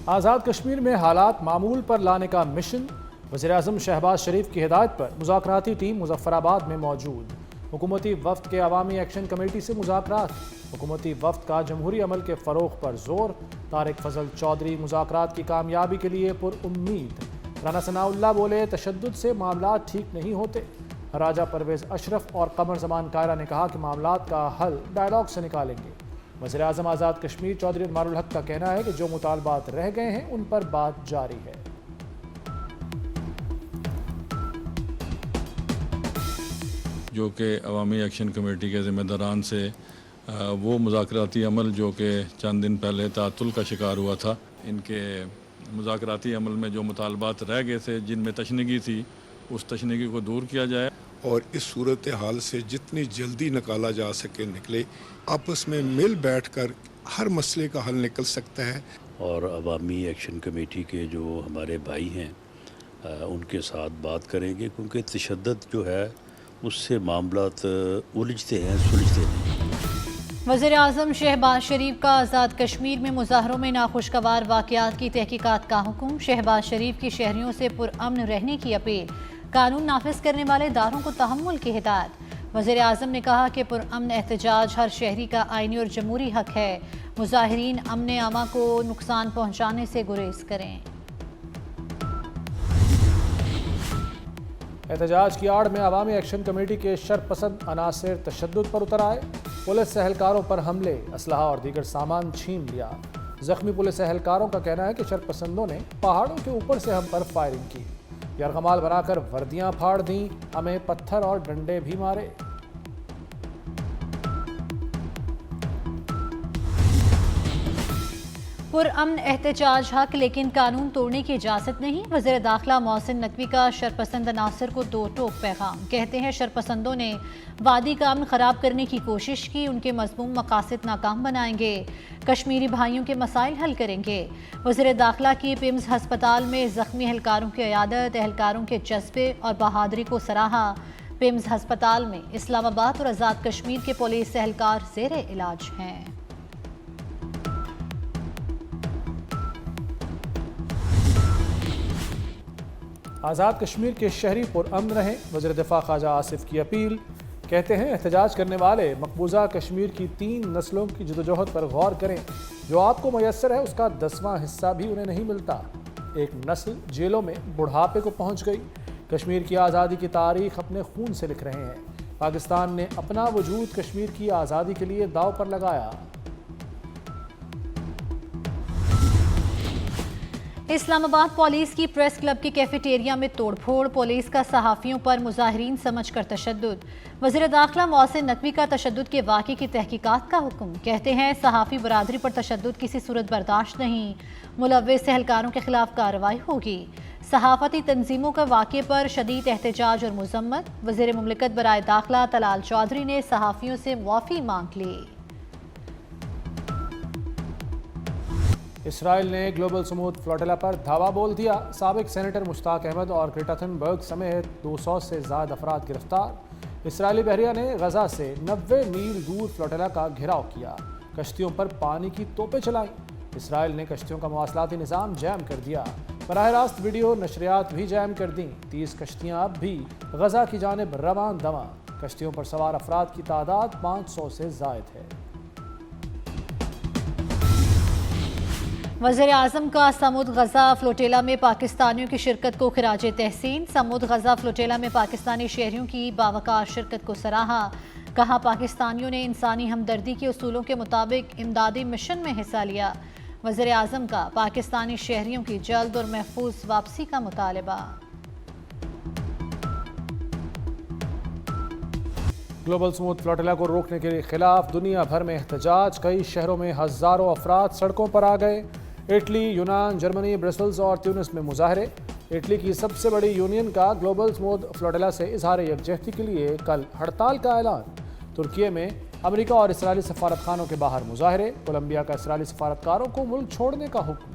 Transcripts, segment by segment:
آزاد کشمیر میں حالات معمول پر لانے کا مشن، وزیراعظم شہباز شریف کی ہدایت پر مذاکراتی ٹیم مظفر آباد میں موجود۔ حکومتی وفد کے عوامی ایکشن کمیٹی سے مذاکرات، حکومتی وفد کا جمہوری عمل کے فروغ پر زور۔ طارق فضل چودھری مذاکرات کی کامیابی کے لیے پر امید۔ رانا ثناء اللہ بولے تشدد سے معاملات ٹھیک نہیں ہوتے۔ راجہ پرویز اشرف اور قمر زمان کائرہ نے کہا کہ معاملات کا حل ڈائیلاگ سے نکالیں گے۔ وزیراعظم آزاد کشمیر چودھری انوار الحق کا کہنا ہے کہ جو مطالبات رہ گئے ہیں ان پر بات جاری ہے۔ جو کہ عوامی ایکشن کمیٹی کے ذمہ داران سے وہ مذاکراتی عمل جو کہ چند دن پہلے تعطل کا شکار ہوا تھا، ان کے مذاکراتی عمل میں جو مطالبات رہ گئے تھے، جن میں تشنگی تھی، اس تشنگی کو دور کیا جائے اور اس صورتحال سے جتنی جلدی نکالا جا سکے نکلے۔ آپس میں مل بیٹھ کر ہر مسئلے کا حل نکل سکتا ہے۔ اور عوامی ایکشن کمیٹی کے جو ہمارے بھائی ہیں ان کے ساتھ بات کریں گے، کیونکہ تشدد جو ہے اس سے معاملات الجھتے ہیں، سلجھتے نہیں۔ وزیر اعظم شہباز شریف کا آزاد کشمیر میں مظاہروں میں ناخوشگوار واقعات کی تحقیقات کا حکم۔ شہباز شریف کی شہریوں سے پرامن رہنے کی اپیل۔ قانون نافذ کرنے والے اداروں کو تحمل کی ہدایت۔ وزیر اعظم نے کہا کہ پرامن احتجاج ہر شہری کا آئینی اور جمہوری حق ہے۔ مظاہرین امن عامہ کو نقصان پہنچانے سے گریز کریں۔ احتجاج کی آڑ میں عوامی ایکشن کمیٹی کے شرپسند عناصر تشدد پر اتر آئے۔ پولیس اہلکاروں پر حملے، اسلحہ اور دیگر سامان چھین لیا۔ زخمی پولیس اہلکاروں کا کہنا ہے کہ شرپسندوں نے پہاڑوں کے اوپر سے ہم پر فائرنگ کی، یرغمال بنا کر وردیاں پھاڑ دیں، ہمیں پتھر اور ڈنڈے بھی مارے۔ پرامن احتجاج حق لیکن قانون توڑنے کی اجازت نہیں۔ وزیر داخلہ محسن نقوی کا شرپسند عناصر کو دو ٹوک پیغام۔ کہتے ہیں شرپسندوں نے وادی کا امن خراب کرنے کی کوشش کی، ان کے مذموم مقاصد ناکام بنائیں گے، کشمیری بھائیوں کے مسائل حل کریں گے۔ وزیر داخلہ کی پیمز ہسپتال میں زخمی اہلکاروں کی عیادت، اہلکاروں کے جذبے اور بہادری کو سراہا۔ پیمز ہسپتال میں اسلام آباد اور آزاد کشمیر کے پولیس اہلکار زیر علاج ہیں۔ آزاد کشمیر کے شہری پرامن رہیں، وزیر دفاع خواجہ آصف کی اپیل۔ کہتے ہیں احتجاج کرنے والے مقبوضہ کشمیر کی 3 نسلوں کی جدوجہد پر غور کریں، جو آپ کو میسر ہے اس کا 10واں حصہ بھی انہیں نہیں ملتا۔ ایک نسل جیلوں میں بڑھاپے کو پہنچ گئی۔ کشمیر کی آزادی کی تاریخ اپنے خون سے لکھ رہے ہیں۔ پاکستان نے اپنا وجود کشمیر کی آزادی کے لیے داؤ پر لگایا۔ اسلام آباد پولیس کی پریس کلب کے کیفیٹیریا میں توڑ پھوڑ، پولیس کا صحافیوں پر مظاہرین سمجھ کر تشدد۔ وزیر داخلہ محسن نقوی کا تشدد کے واقعے کی تحقیقات کا حکم۔ کہتے ہیں صحافی برادری پر تشدد کسی صورت برداشت نہیں، ملوث اہلکاروں کے خلاف کارروائی ہوگی۔ صحافتی تنظیموں کے واقعے پر شدید احتجاج اور مذمت۔ وزیر مملکت برائے داخلہ طلال چودھری نے صحافیوں سے معافی مانگ لی۔ اسرائیل نے گلوبل سموتھ فلوٹیلا پر دھاوا بول دیا۔ سابق سینیٹر مشتاق احمد اور گریٹا تھنبرگ سمیت 200 سے زائد افراد گرفتار۔ اسرائیلی بحریہ نے غزہ سے 90 میل دور فلوٹیلا کا گھیراؤ کیا، کشتیوں پر پانی کی توپیں چلائیں۔ اسرائیل نے کشتیوں کا مواصلاتی نظام جیم کر دیا، براہ راست ویڈیو نشریات بھی جیم کر دیں۔ 30 کشتیاں اب بھی غزہ کی جانب رواں دواں۔ کشتیوں پر سوار افراد کی تعداد 500 سے زائد ہے۔ وزیر اعظم کا سمود غزہ فلوٹیلا میں پاکستانیوں کی شرکت کو خراج تحسین۔ سمود غزہ فلوٹیلا میں پاکستانی شہریوں کی باوقار شرکت کو سراہا۔ کہا پاکستانیوں نے انسانی ہمدردی کے اصولوں کے مطابق امدادی مشن میں حصہ لیا۔ وزیر اعظم کا پاکستانی شہریوں کی جلد اور محفوظ واپسی کا مطالبہ۔ گلوبل سموتھ فلوٹیلا کو روکنے کے خلاف دنیا بھر میں احتجاج، کئی شہروں میں ہزاروں افراد سڑکوں پر آ گئے۔ اٹلی، یونان، جرمنی، برسلز اور تیونس میں مظاہرے۔ اٹلی کی سب سے بڑی یونین کا گلوبل سموتھ فلوٹیلا سے اظہار یکجہتی کے لیے کل ہڑتال کا اعلان۔ ترکی میں امریکہ اور اسرائیلی سفارتخانوں کے باہر مظاہرے۔ کولمبیا کا اسرائیلی سفارتکاروں کو ملک چھوڑنے کا حکم۔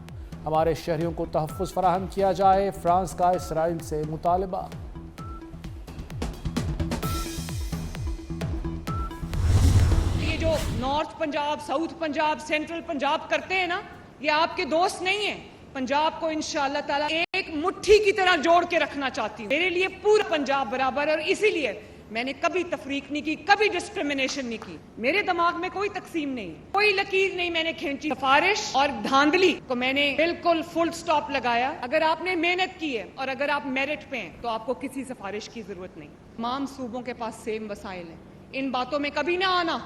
ہمارے شہریوں کو تحفظ فراہم کیا جائے، فرانس کا اسرائیل سے مطالبہ۔ یہ جو north Punjab, south Punjab, central Punjab کرتے ہیں نا، یہ آپ کے دوست نہیں ہیں، पंजाब को इंशाअल्लाह ताला एक मुट्ठी की तरह जोड़ के रखना चाहती हूँ। मेरे लिए पूरा पंजाब बराबर है और इसीलिए मैंने कभी तफरीक नहीं की, कभी डिस्क्रिमिनेशन नहीं की। मेरे दिमाग में कोई तकसीम नहीं, कोई लकीर नहीं मैंने खींची। सिफारिश और धांधली को मैंने बिल्कुल फुल स्टॉप लगाया। अगर आपने मेहनत की है और अगर आप मेरिट पे हैं तो आपको किसी सिफारिश की जरूरत नहीं। तमाम सूबों के पास सेम वसाइल हैं। इन बातों में कभी ना आना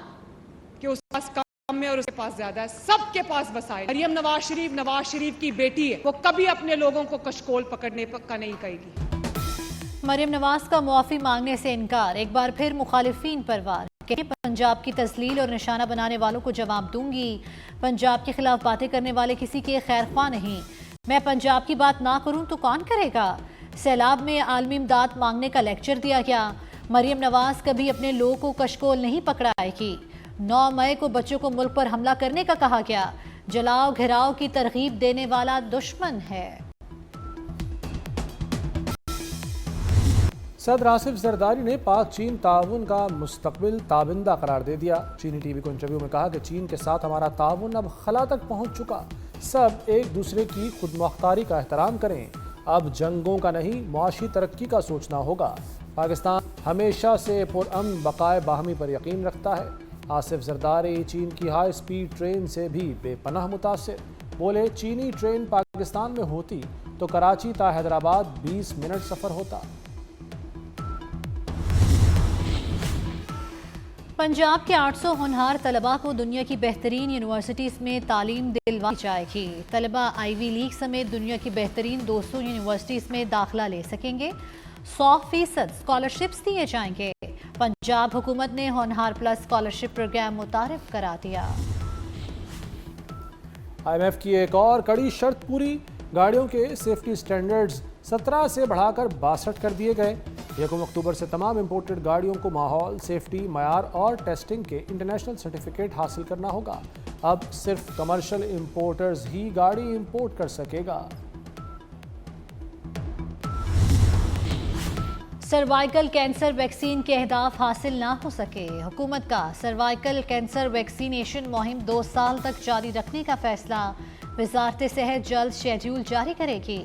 कि उसके पास कम है और उसके पास ज्यादा है। सबके पास वसाइल। मरियम नवाज शरीफ की बेटी है, वो कभी अपने लोगों को कशकोल पकड़ने का नहीं कहेगी। मरियम नवाज का मुआफ़ी मांगने से इनकार, एक बार फिर मुखालिफिन पर वार। कि पंजाब की तस्लील और निशाना बनाने वालों को जवाब दूंगी। पंजाब के खिलाफ बातें करने वाले किसी के खैर ख्वाह नहीं। मैं पंजाब की बात ना करूं तो कौन करेगा। सैलाब में आलमी इमदाद मांगने का लेक्चर दिया गया। मरियम नवाज कभी अपने लोगों को कशकोल नहीं पकड़ाएगी। 9 मई को बच्चों को मुल्क पर हमला करने का कहा गया। जलाओ घिराव की तरगीब देने वाला दुश्मन है। सदर आसिफ जरदारी ने पाक चीन ताउन का मुस्तकबिल ताबिंदा करार दे दिया। चीनी टीवी को इंटरव्यू में कहा कि चीन के साथ हमारा ताउन अब खला तक पहुंच चुका। सब एक दूसरे की खुद मुख्तारी का एहतराम करें। अब जंगों का नहीं, मुआशी तरक्की का सोचना होगा। पाकिस्तान हमेशा से पुरअमन बकाए बाहमी पर यकीन रखता है। आसिफ जरदारी चीन की हाई स्पीड ट्रेन से भी बेपनाह मुतासिर। बोले, चीनी ट्रेन पाकिस्तान में होती तो कराची ता हैदराबाद 20 मिनट सफ़र होता। पंजाब के 800 होनहार तलबा को दुनिया की बेहतरीन यूनिवर्सिटीज़ में तालीम दिलवाई जाएगी। तलबा आईवी लीग समेत दुनिया की बेहतरीन 200 यूनिवर्सिटीज़ में दाखिला ले सकेंगे। 100% स्कॉलरशिप्स दिए जाएंगे। पंजाब हुकूमत ने होनहार प्लस स्कॉलरशिप प्रोग्राम मुतारिफ करा दिया। IMF की एक और कड़ी शर्त पूरी। गाड़ियों के सेफ्टी स्टैंडर्ड्स 17 से बढ़ाकर 62 कर दिए गए। 1 अक्टूबर से तमाम इंपोर्टेड गाड़ियों को माहौल, सेफ्टी, मयार और टेस्टिंग के इंटरनेशनल सर्टिफिकेट हासिल करना होगा। अब सिर्फ कमर्शियल इंपोर्टर्स ही गाड़ी इंपोर्ट कर सकेगा। सर्वाइकल कैंसर वैक्सीन के अहदाफ हासिल ना हो सके। हुकूमत का सर्वाइकल कैंसर वैक्सीनेशन मुहिम 2 साल तक जारी रखने का फैसला। वजारत सेहत जल्द शेड्यूल जारी करेगी।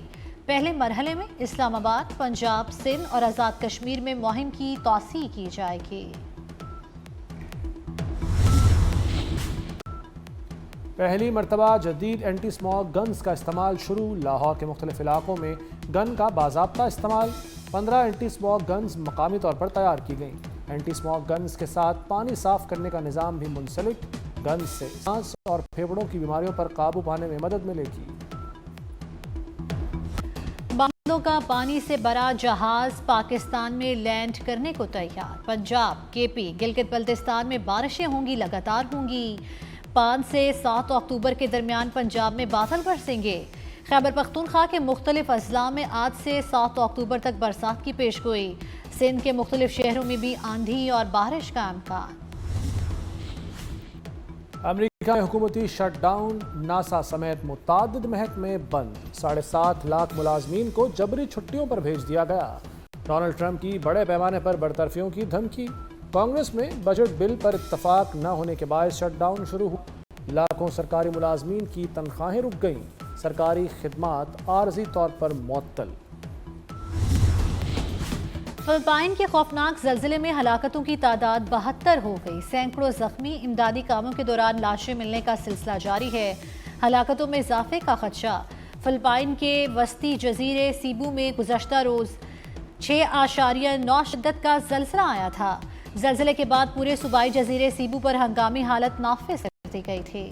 पहले मरहले में इस्लामाबाद, पंजाब, सिंध और आज़ाद कश्मीर में मुहिम की तौसीह की जाएगी। पहली मरतबा जदीद एंटी स्मॉग गन्स का इस्तेमाल शुरू। लाहौर के मुख्तलिफ इलाकों में गन का बाज़ाब्ता इस्तेमाल। 15 एंटी स्मॉग गन्स मकामी तौर पर तैयार की गई। एंटी स्मॉग गन्स के साथ पानी साफ करने का निज़ाम भी मुंसलिक। गन्स से सांस और फेफड़ों की बीमारियों पर काबू पाने में मदद मिलेगी। बांधों का पानी से भरा जहाज पाकिस्तान में लैंड करने को तैयार। पंजाब, केपी, गिलगित बल्तिस्तान में बारिशें होंगी, लगातार होंगी। 5 से 7 अक्टूबर के दरमियान पंजाब में बादल बरसेंगे। खैबर पख्तूनख्वा के मुख्तलिफ अजला में आज से 7 अक्टूबर तक बरसात की पेशगोई। सिंध के मुख्तलिफ शहरों में भी आंधी और बारिश का इम्कान। अमेरिका में हुकूमती शटडाउन। नासा समेत मुतादिद महकमे बंद। 7.5 लाख मुलाजमीन को जबरी छुट्टियों पर भेज दिया गया। डोनाल्ड ट्रंप की बड़े पैमाने पर बरतरफियों की धमकी। कांग्रेस में बजट बिल पर इत्तफाक न होने के बाद शटडाउन शुरू हुआ। लाखों सरकारी मुलाजमीन की तनख्वाहें रुक गईं। सरकारी खिदमात आर्जी तौर पर मुअत्तल। फिलिपाइन के खौफनाक जल्जिले में हलाकतों की तादाद 72 हो गई। सैकड़ों जख्मी। इमदादी कामों के दौरान लाशें मिलने का सिलसिला जारी है। हलाकतों में इजाफे का खदशा। फिलिपाइन के वस्ती जजीरे सीबू में गुज़श्ता रोज़ 6.9 शिद्दत का जल्जिला आया था। जल्जिले के बाद पूरे सूबाई जजीरे सीबू पर हंगामी हालत नाफिज कर दी गई थी।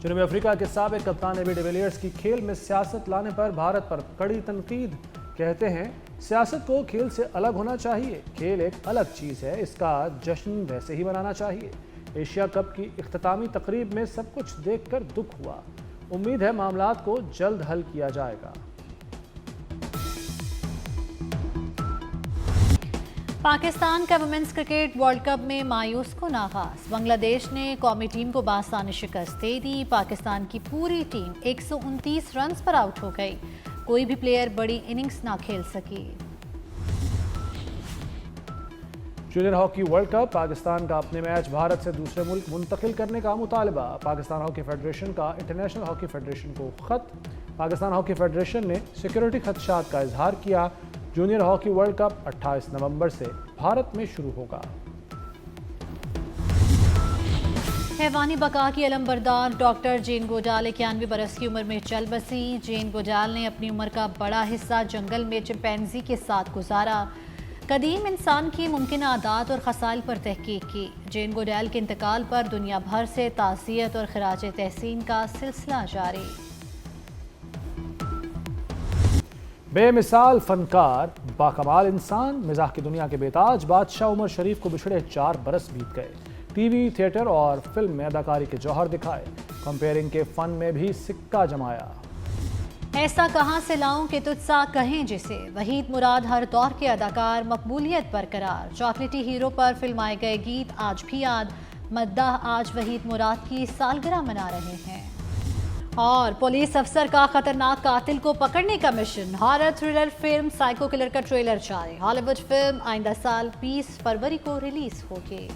जनूबी अफ्रीका के साबिक कप्तान एबी डिविलियर्स की खेल में सियासत लाने पर भारत पर कड़ी तनकीद। कहते हैं, सियासत को खेल से अलग होना चाहिए। खेल एक अलग चीज़ है, इसका जश्न वैसे ही मनाना चाहिए। एशिया कप की इख्तितामी तकरीब में सब कुछ देखकर दुख हुआ। उम्मीद है मामलात को जल्द हल किया जाएगा। पाकिस्तान का वुमेन्स क्रिकेट वर्ल्ड कप में मायूस कुन आगाज। बांग्लादेश ने कौमी टीम को बासानी शिकस्त दे दी। पाकिस्तान की पूरी टीम 129 रन पर आउट हो गई। कोई भी प्लेयर बड़ी इनिंग्स ना खेल सकी। Junior hockey world cup, Pakistan का अपने मैच भारत से दूसरे मुल्क मुंतकिल करने का मुतालबा। पाकिस्तान हॉकी फेडरेशन का इंटरनेशनल हॉकी फेडरेशन को खत। पाकिस्तान हॉकी फेडरेशन ने सिक्योरिटी खदशात का इजहार किया। जूनियर हॉकी वर्ल्ड कप 28 नवंबर से भारत में शुरू होगा। हैवानी बका की अलमबरदार डॉक्टर जेन गोडाल 91 बरस की उम्र में चल बसी। जेन गोडाल ने अपनी उम्र का बड़ा हिस्सा जंगल में चिंपैंजी के साथ गुजारा। कदीम इंसान की मुमकिन आदात और खसाइल पर तहकीक की। जेन गोडाल के इंतकाल पर दुनिया भर से ताज़ियत और खराज तहसीन का सिलसिला जारी। बेमिसाल फनकार, बाकमाल इंसान, मिजाह की दुनिया के बेताज बादशाह उमर शरीफ को बिछड़े 4 बरस बीत गए। टीवी, थिएटर और फिल्म में अदाकारी के जौहर दिखाए। कंपेयरिंग के फन में भी सिक्का जमाया। ऐसा कहाँ से लाऊं कि तुझसा कहें जिसे। वहीद मुराद हर दौर के अदाकार, मकबूलियत बरकरार। चॉकलेटी हीरो पर फिल्माए गए गीत आज भी याद। मद्दाह आज वहीद मुराद की सालगिरह मना रहे हैं। और पुलिस अफसर का खतरनाक कातिल को पकड़ने का mission. Horror thriller film psycho killer का ट्रेलर जारी। हॉलीवुड फिल्म आइंदा साल 20 फरवरी को रिलीज होगी।